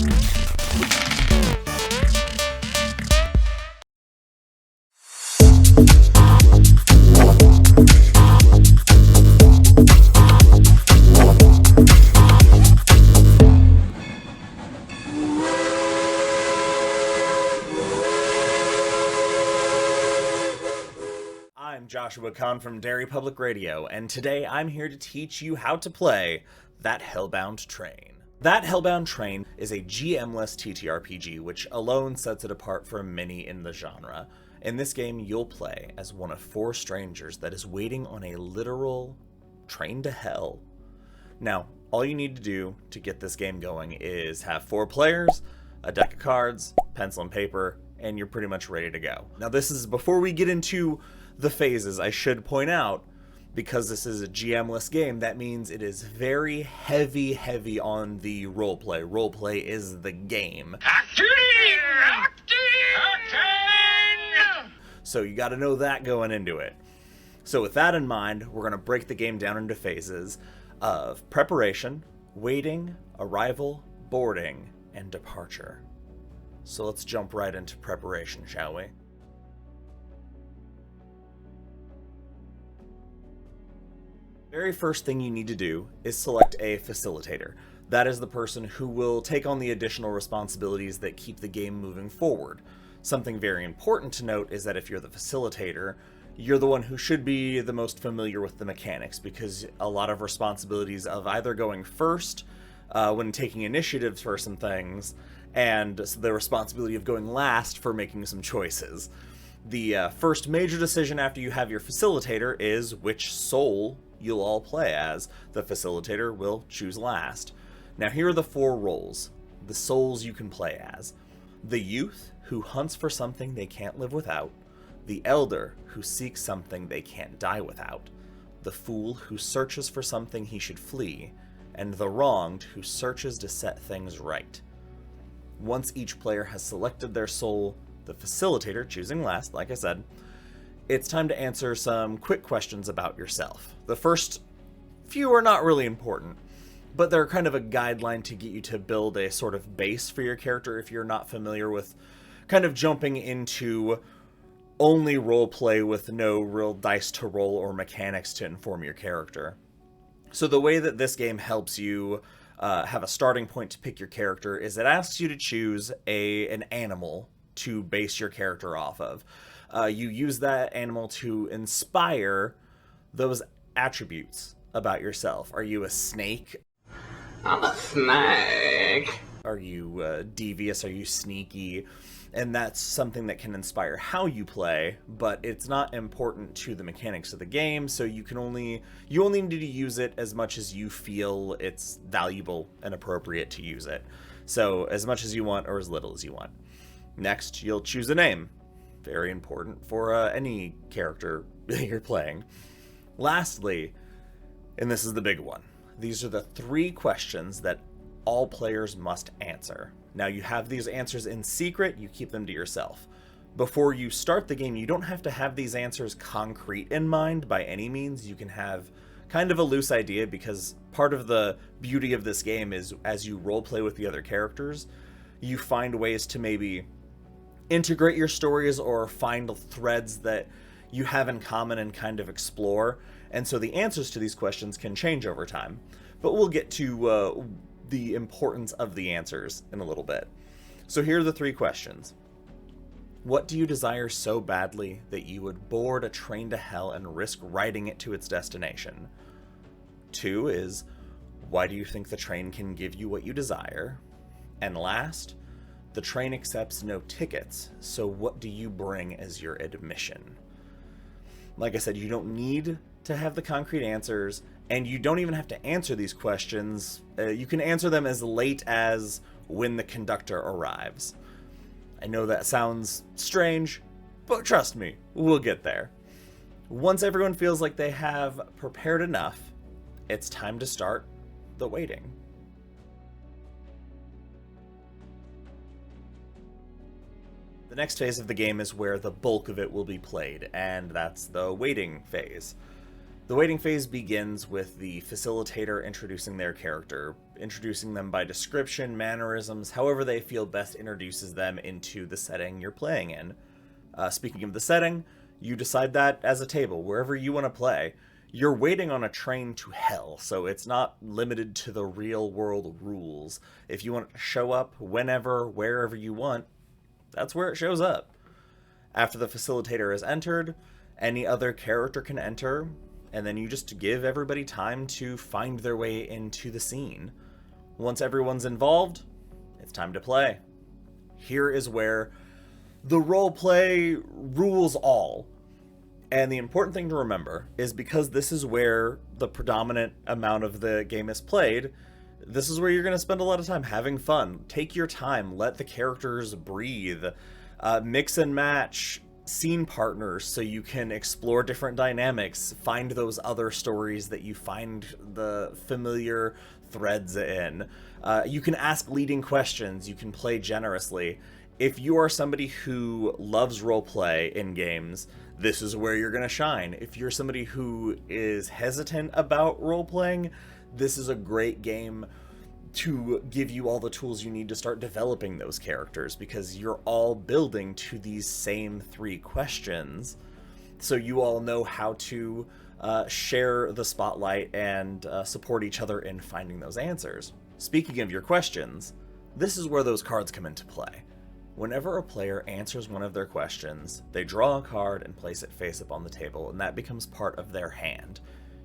I'm Joshua Kahn from Derry Public Radio, and today I'm here to teach you how to play That Hellbound Train. That Hellbound Train is a GM-less TTRPG, which alone sets it apart from many in the genre. In this game, you'll play as one of 4 strangers that is waiting on a literal train to hell. Now, all you need to do to get this game going is have 4 players, a deck of cards, pencil and paper, and you're pretty much ready to go. Now, this is before we get into the phases. I should point out, because this is a GM-less game, that means it is very heavy on the roleplay. Roleplay is the game. Acting! So you gotta know that going into it. So with that in mind, we're gonna break the game down into phases of preparation, waiting, arrival, boarding, and departure. So let's jump right into preparation, shall we? Very first thing you need to do is select a facilitator. That is the person who will take on the additional responsibilities that keep the game moving forward. Something very important to note is that if you're the facilitator, you're the one who should be the most familiar with the mechanics, because a lot of responsibilities of either going first when taking initiatives for some things, and the responsibility of going last for making some choices. The first major decision after you have your facilitator is which soul you'll all play as. The facilitator will choose last. Now here are the 4 roles, the souls you can play as. The youth, who hunts for something they can't live without. The elder, who seeks something they can't die without. The fool, who searches for something he should flee. And the wronged, who searches to set things right. Once each player has selected their soul, the facilitator choosing last, like I said, it's time to answer some quick questions about yourself. The first few are not really important, but they're kind of a guideline to get you to build a sort of base for your character if you're not familiar with kind of jumping into only roleplay with no real dice to roll or mechanics to inform your character. So the way that this game helps you have a starting point to pick your character is it asks you to choose an animal to base your character off of. You use that animal to inspire those attributes about yourself. Are you a snake? I'm a snake. Are you devious? Are you sneaky? And that's something that can inspire how you play, but it's not important to the mechanics of the game, so you only need to use it as much as you feel it's valuable and appropriate to use it. So as much as you want or as little as you want. Next, you'll choose a name. Very important for any character that you're playing. Lastly, and this is the big one, these are the 3 questions that all players must answer. Now you have these answers in secret, you keep them to yourself. Before you start the game, you don't have to have these answers concrete in mind by any means. You can have kind of a loose idea, because part of the beauty of this game is as you roleplay with the other characters, you find ways to maybe integrate your stories or find threads that you have in common and kind of explore. And so the answers to these questions can change over time. But we'll get to the importance of the answers in a little bit. So here are the 3 questions. What do you desire so badly that you would board a train to hell and risk riding it to its destination? 2 is, why do you think the train can give you what you desire? And last, the train accepts no tickets, so what do you bring as your admission? Like I said, you don't need to have the concrete answers, and you don't even have to answer these questions. You can answer them as late as when the conductor arrives. I know that sounds strange, but trust me, we'll get there. Once everyone feels like they have prepared enough, it's time to start the waiting. The next phase of the game is where the bulk of it will be played, and that's the waiting phase. The waiting phase begins with the facilitator introducing their character, introducing them by description, mannerisms, however they feel best introduces them into the setting you're playing in. Speaking of the setting, you decide that as a table, wherever you want to play. You're waiting on a train to hell, so it's not limited to the real world rules. If you want it to show up whenever, wherever you want, that's where it shows up. After the facilitator has entered, any other character can enter, and then you just give everybody time to find their way into the scene. Once everyone's involved, it's time to play. Here is where the roleplay rules all. And the important thing to remember is, because this is where the predominant amount of the game is played, this is where you're going to spend a lot of time having fun. Take your time, let the characters breathe, mix and match scene partners so you can explore different dynamics, find those other stories that you find the familiar threads in. You can ask leading questions, you can play generously. If you are somebody who loves roleplay in games, this is where you're going to shine. If you're somebody who is hesitant about role-playing, this is a great game to give you all the tools you need to start developing those characters, because you're all building to these same 3 questions. So you all know how to share the spotlight and support each other in finding those answers. Speaking of your questions, this is where those cards come into play. Whenever a player answers one of their questions, they draw a card and place it face up on the table, and that becomes part of their hand.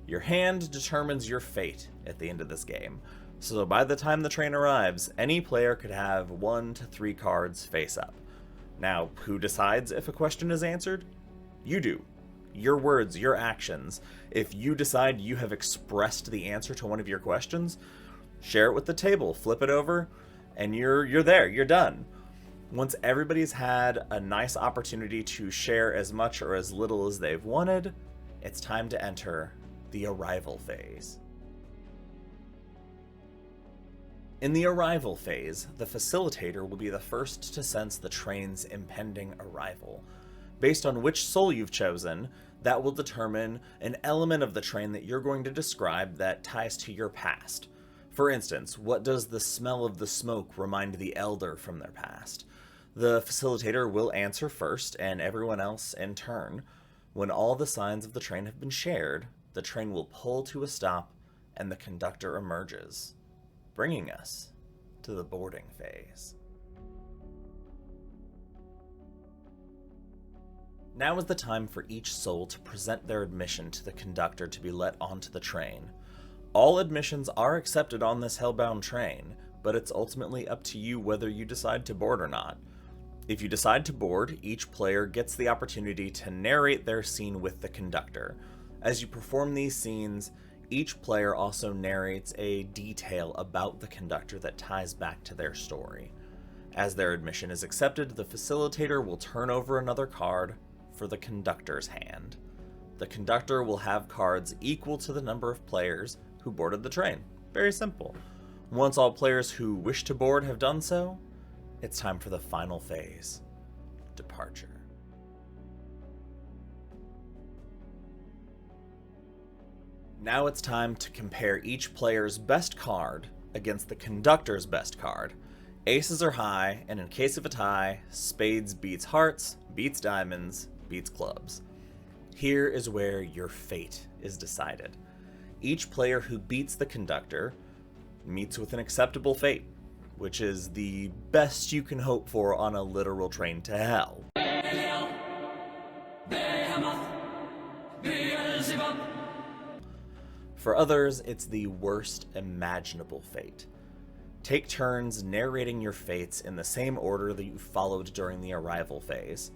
Your hand determines your fate at the end of this game. So by the time the train arrives, any player could have 1 to 3 cards face up. Now, who decides if a question is answered? You do. Your words, your actions. If you decide you have expressed the answer to one of your questions, share it with the table, flip it over, and you're there, you're done. Once everybody's had a nice opportunity to share as much or as little as they've wanted, it's time to enter the arrival phase. In the arrival phase, the facilitator will be the first to sense the train's impending arrival. Based on which soul you've chosen, that will determine an element of the train that you're going to describe that ties to your past. For instance, what does the smell of the smoke remind the elder from their past? The facilitator will answer first, and everyone else in turn. When all the signs of the train have been shared, the train will pull to a stop, and the conductor emerges, bringing us to the boarding phase. Now is the time for each soul to present their admission to the conductor to be let onto the train. All admissions are accepted on this Hellbound train, but it's ultimately up to you whether you decide to board or not. If you decide to board, each player gets the opportunity to narrate their scene with the conductor. As you perform these scenes, each player also narrates a detail about the conductor that ties back to their story. As their admission is accepted, the facilitator will turn over another card for the conductor's hand. The conductor will have cards equal to the number of players who boarded the train. Very simple. Once all players who wish to board have done so, it's time for the final phase, departure. Now it's time to compare each player's best card against the conductor's best card. Aces are high, and in case of a tie, spades beats hearts, beats diamonds, beats clubs. Here is where your fate is decided. Each player who beats the conductor meets with an acceptable fate, which is the best you can hope for on a literal train to hell. For others, it's the worst imaginable fate. Take turns narrating your fates in the same order that you followed during the arrival phase.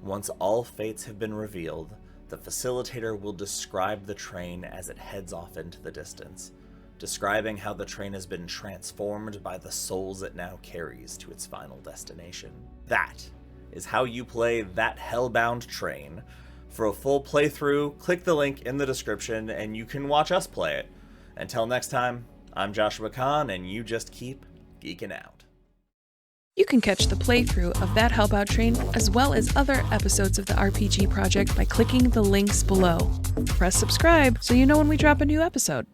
Once all fates have been revealed, the facilitator will describe the train as it heads off into the distance, describing how the train has been transformed by the souls it now carries to its final destination. That is how you play That Hellbound Train. For a full playthrough, click the link in the description and you can watch us play it. Until next time, I'm Joshua Kahn, and you just keep geeking out. You can catch the playthrough of That Hellbound Train as well as other episodes of the RPG Project by clicking the links below. Press subscribe so you know when we drop a new episode.